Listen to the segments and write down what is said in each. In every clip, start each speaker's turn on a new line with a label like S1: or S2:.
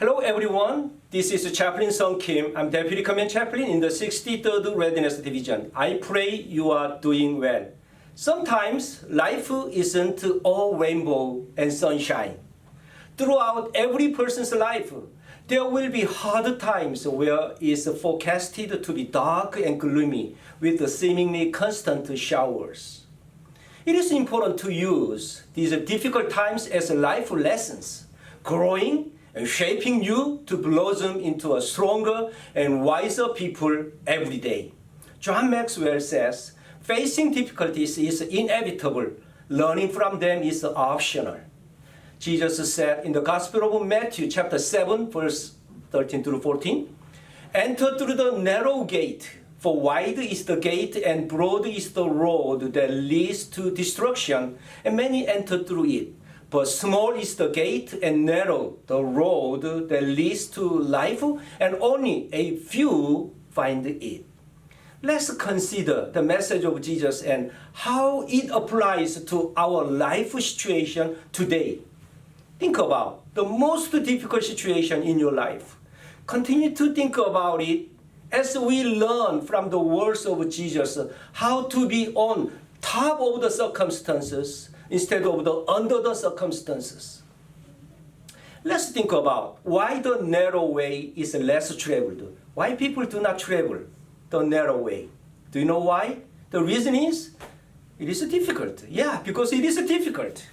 S1: Hello everyone, this is Chaplain Sung Kim. I'm Deputy Command Chaplain in the 63rd Readiness Division. I pray you are doing well. Sometimes life isn't all rainbow and sunshine. Throughout every person's life, there will be hard times where it's forecasted to be dark and gloomy with seemingly constant showers. It is important to use these difficult times as life lessons, growing and shaping you to blossom into a stronger and wiser people every day. John Maxwell says, facing difficulties is inevitable. Learning from them is optional. Jesus said in the Gospel of Matthew chapter 7, verse 13 through 14, enter through the narrow gate, for wide is the gate and broad is the road that leads to destruction, and many enter through it. But small is the gate and narrow the road that leads to life, and only a few find it. Let's consider the message of Jesus and how it applies to our life situation today. Think about the most difficult situation in your life. Continue to think about it as we learn from the words of Jesus how to be on top of the circumstances instead of under the circumstances. Let's think about why the narrow way is less traveled. Why people do not travel the narrow way. Do you know why? The reason is, it is difficult. Yeah, because it is difficult.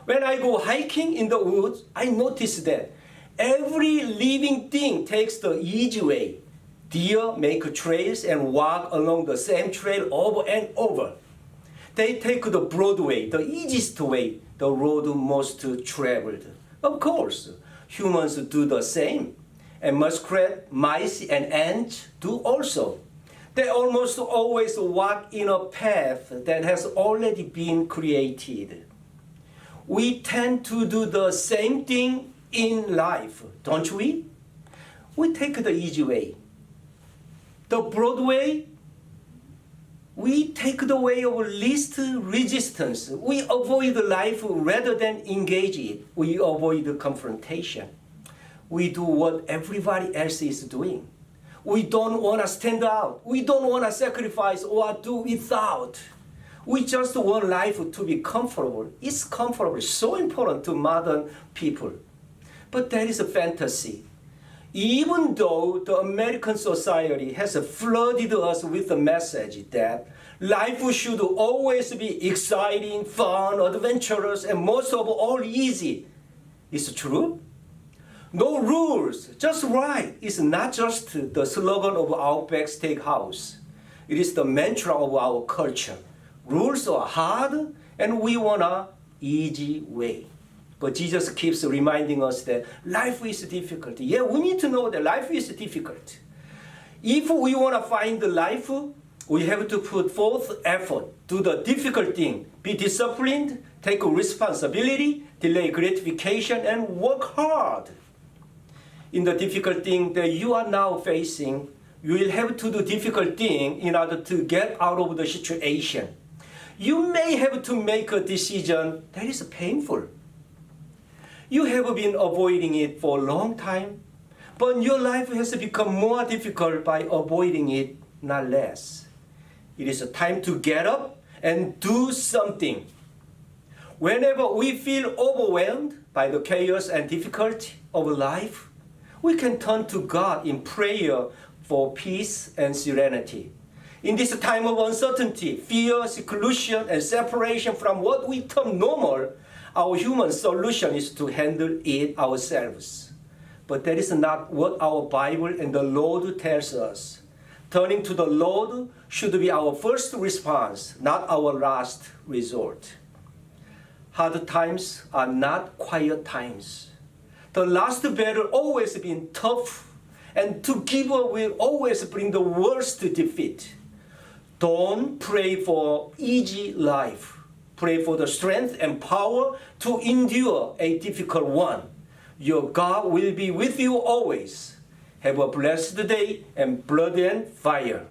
S1: When I go hiking in the woods, I notice that every living thing takes the easy way. Deer make trails and walk along the same trail over and over. They take the broad way, the easiest way, the road most traveled. Of course, humans do the same. And muskrat, mice, and ants do also. They almost always walk in a path that has already been created. We tend to do the same thing in life, don't we? We take the easy way. The broad way, we take the way of least resistance. We avoid life rather than engage it. We avoid confrontation. We do what everybody else is doing. We don't want to stand out. We don't want to sacrifice or do without. We just want life to be comfortable. It's comfortable, so important to modern people. But that is a fantasy. Even though the American society has flooded us with the message that life should always be exciting, fun, adventurous, and most of all easy, it's true. No rules, just right is not just the slogan of Outback Steakhouse. It is the mantra of our culture. Rules are hard, and we want an easy way. But Jesus keeps reminding us that life is difficult. Yeah, we need to know that life is difficult. If we want to find the life, we have to put forth effort, do the difficult thing, be disciplined, take responsibility, delay gratification, and work hard. In the difficult thing that you are now facing, you will have to do difficult thing in order to get out of the situation. You may have to make a decision that is painful. You have been avoiding it for a long time, but your life has become more difficult by avoiding it, not less. It is a time to get up and do something. Whenever we feel overwhelmed by the chaos and difficulty of life, we can turn to God in prayer for peace and serenity. In this time of uncertainty, fear, seclusion, and separation from what we term normal, our human solution is to handle it ourselves. But that is not what our Bible and the Lord tells us. Turning to the Lord should be our first response, not our last resort. Hard times are not quiet times. The last battle always been tough, and to give up will always bring the worst defeat. Don't pray for easy life. Pray for the strength and power to endure a difficult one. Your God will be with you always. Have a blessed day and blood and fire.